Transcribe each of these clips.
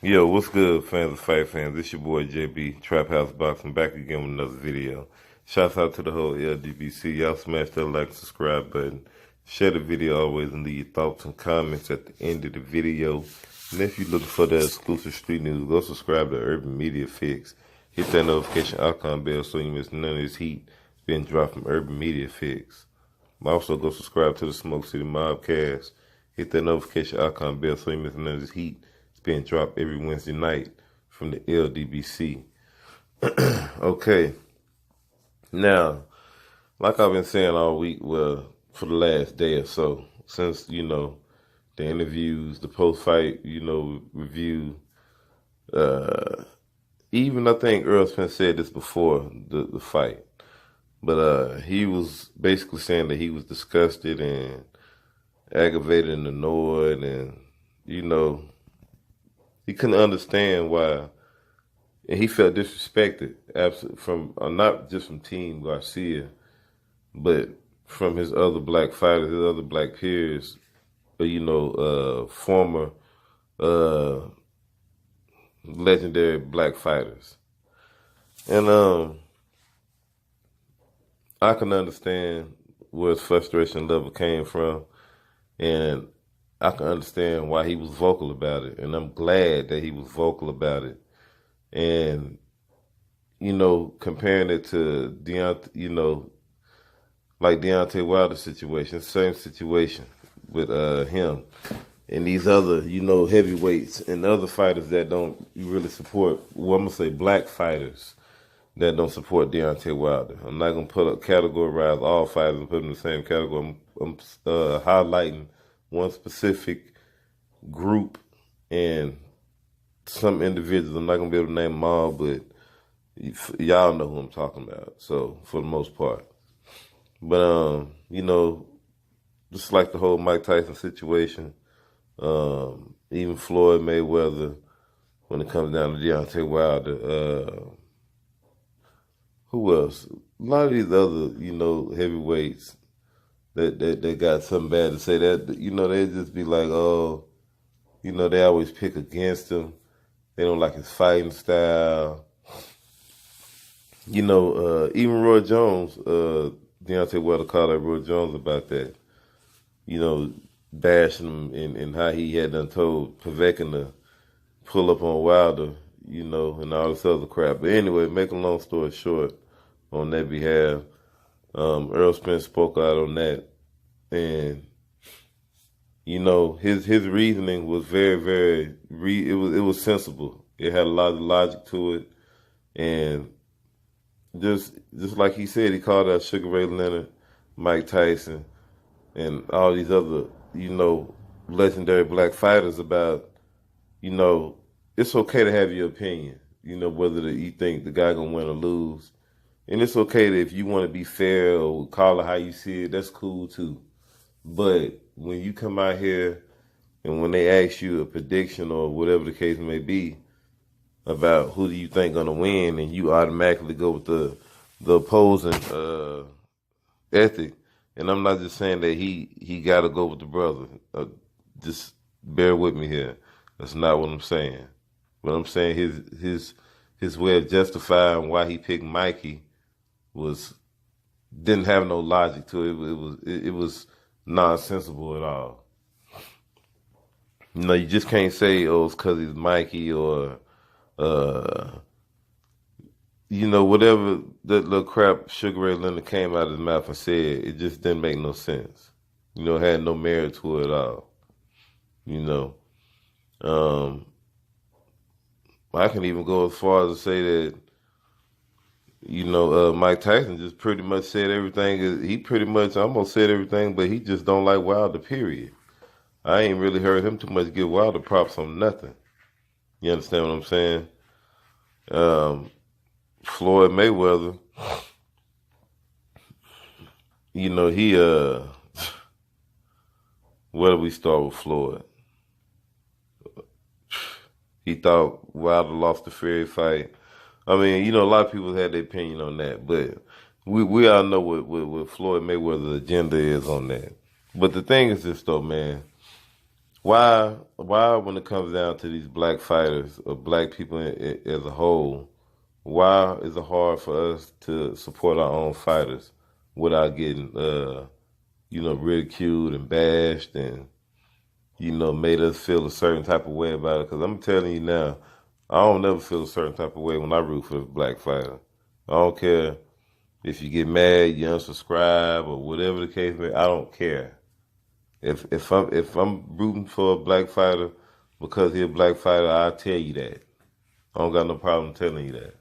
Yo, what's good, fans of fight fans? This your boy JB, Trap House Boxing, back again with another video. Shouts out to the whole LDBC. Y'all smash that like and subscribe button. Share the video always and leave your thoughts and comments at the end of the video. And if you're looking for the exclusive street news, go subscribe to Urban Media Fix. Hit that notification icon bell so you miss none of this heat being dropped from Urban Media Fix. Also, go subscribe to the Smoke City Mobcast. Hit that notification icon bell so you miss none of this heat being dropped every Wednesday night from the LDBC. Okay. Now, like I've been saying all week, well, for the last day or so, since, the interviews, the post-fight, review, even I think Errol Spence said this before the fight, but he was basically saying that he was disgusted and aggravated and annoyed and, he couldn't understand why, and he felt disrespected, absolutely, from not just from Team Garcia, but from his other black fighters, his other black peers, former legendary black fighters, and I can understand where his frustration level came from, and I can understand why he was vocal about it, and I'm glad that he was vocal about it. And, comparing it to like Deontay Wilder's situation, same situation with him and these other, heavyweights and other fighters that don't really support, well, I'm going to say black fighters that don't support Deontay Wilder. I'm not going to categorize all fighters and put them in the same category. I'm highlighting one specific group and some individuals. I'm not going to be able to name them all, but y'all know who I'm talking about, so for the most part. But, just like the whole Mike Tyson situation, even Floyd Mayweather, when it comes down to Deontay Wilder, who else? A lot of these other, heavyweights that got something bad to say, that, they just be like, oh, they always pick against him. They don't like his fighting style. Even Roy Jones, Deontay Wilder called out Roy Jones about that, bashing him and how he had done told Povetkin to pull up on Wilder, and all this other crap. But anyway, make a long story short, on that behalf, Errol Spence spoke out on that, and his reasoning was very, very it was sensible. It had a lot of logic to it, and just like he said, he called out Sugar Ray Leonard, Mike Tyson, and all these other legendary black fighters about it's okay to have your opinion, whether you think the guy gonna win or lose. And it's okay that if you want to be fair or call it how you see it, that's cool too. But when you come out here and when they ask you a prediction or whatever the case may be about who do you think gonna win, and you automatically go with the opposing ethic, and I'm not just saying that he got to go with the brother. Just bear with me here. That's not what I'm saying. But I'm saying his way of justifying why he picked Mikey didn't have no logic to it. It was nonsensical at all. You just can't say, oh, it's because he's Mikey, or whatever that little crap Sugar Ray Leonard came out of his mouth and said. It just didn't make no sense. It had no merit to it at all. I can even go as far as to say that Mike Tyson just pretty much said everything. He pretty much almost said everything, but he just don't like Wilder, period. I ain't really heard him too much give Wilder props on nothing. You understand what I'm saying? Floyd Mayweather, he, where do we start with Floyd? He thought Wilder lost the Fury fight. I mean, a lot of people had their opinion on that, but we all know what Floyd Mayweather's agenda is on that. But the thing is this, though, man. Why when it comes down to these black fighters or black people as a whole, why is it hard for us to support our own fighters without getting ridiculed and bashed and made us feel a certain type of way about it? Because I'm telling you now, I don't never feel a certain type of way when I root for a black fighter. I don't care if you get mad, you unsubscribe, or whatever the case may be. I don't care. If I'm rooting for a black fighter because he's a black fighter, I'll tell you that. I don't got no problem telling you that.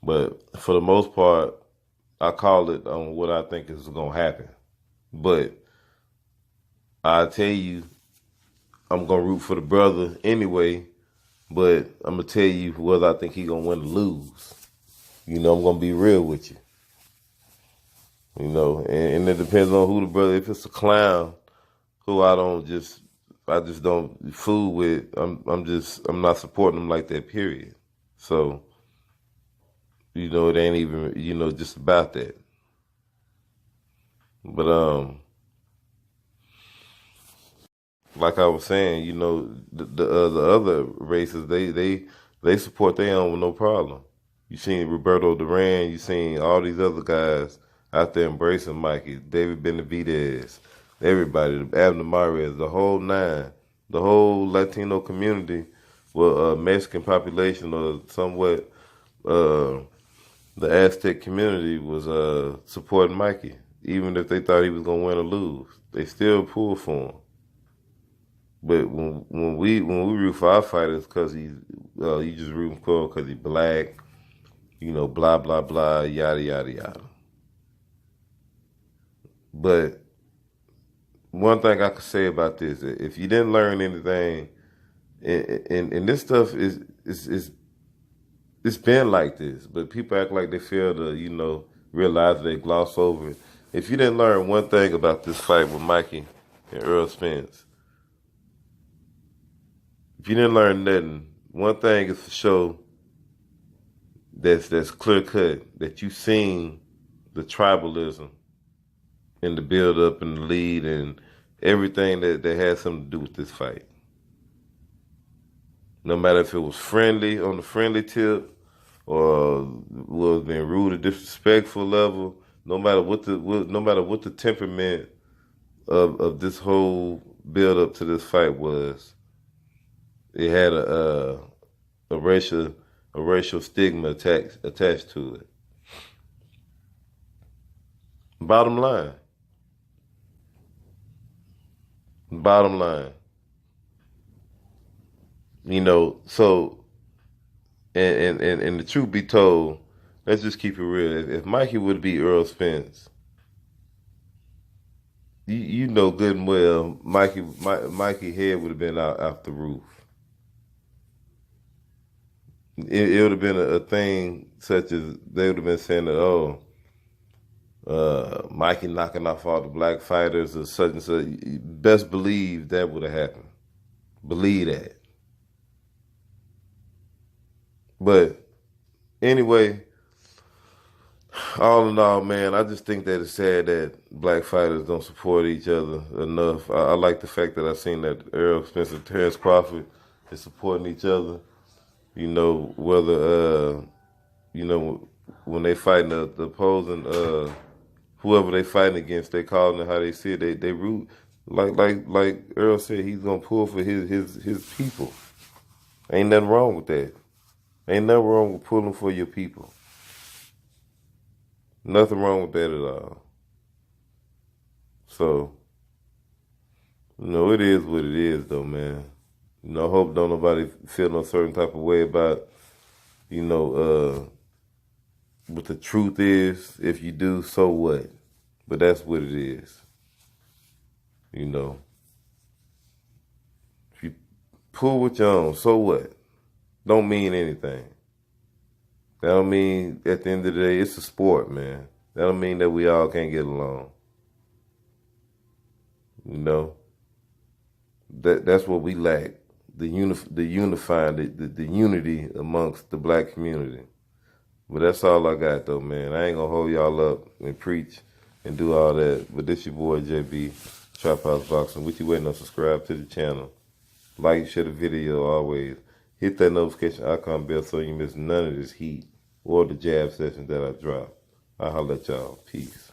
But for the most part, I call it on what I think is gonna happen. But I tell you, I'm gonna root for the brother anyway. But I'm gonna tell you whether I think he's gonna win or lose. I'm gonna be real with you. And it depends on who the brother. If it's a clown who I just don't fool with. I'm not supporting them like that. Period. So it ain't even just about that. But like I was saying, the other races they support their own with no problem. You seen Roberto Duran, you seen all these other guys out there embracing Mikey, David Benavidez, everybody, Abner Mares, the whole nine, the whole Latino community, well, Mexican population or somewhat, the Aztec community was supporting Mikey, even if they thought he was gonna win or lose. They still pulled for him. But when we root for our fighters, because you just rooting for him because he's black, blah blah blah, yada yada yada. But one thing I could say about this, if you didn't learn anything, and this stuff is it's been like this, but people act like they fail to realize they gloss over it. If you didn't learn one thing about this fight with Mikey and Errol Spence, if you didn't learn nothing, one thing is for sure that's clear cut, that you seen the tribalism in the build up and the lead and everything that had something to do with this fight. No matter if it was friendly on the friendly tip or was being rude or disrespectful level, no matter what the temperament of this whole build up to this fight was, it had a racial stigma attached to it. Bottom line. So and the truth be told, let's just keep it real. If Mikey would be Errol Spence, you know good and well Mikey head would have been out the roof. It would have been a thing such as they would have been saying that, Mikey knocking off all the black fighters or such and such. Best believe that would have happened. Believe that. But anyway, all in all, man, I just think that it's sad that black fighters don't support each other enough. I like the fact that I seen that Errol Spence and Terrence Crawford is supporting each other. Whether when they fighting the opposing whoever they fighting against, they calling it how they see it. They root like Errol said, he's gonna pull for his people. Ain't nothing wrong with that. Ain't nothing wrong with pulling for your people. Nothing wrong with that at all. So, it is what it is though, man. I hope don't nobody feel no certain type of way about, what the truth is. If you do, so what? But that's what it is. If you pull with your own, so what? Don't mean anything. That don't mean at the end of the day, it's a sport, man. That don't mean that we all can't get along. That's what we lack. The unity amongst the black community. But that's all I got though, man. I ain't gonna hold y'all up and preach and do all that. But this your boy JB. Trap House Boxing. What you waiting on? Subscribe to the channel. Like and share the video always. Hit that notification icon bell so you miss none of this heat or the jab sessions that I drop. I'll holler at y'all. Peace.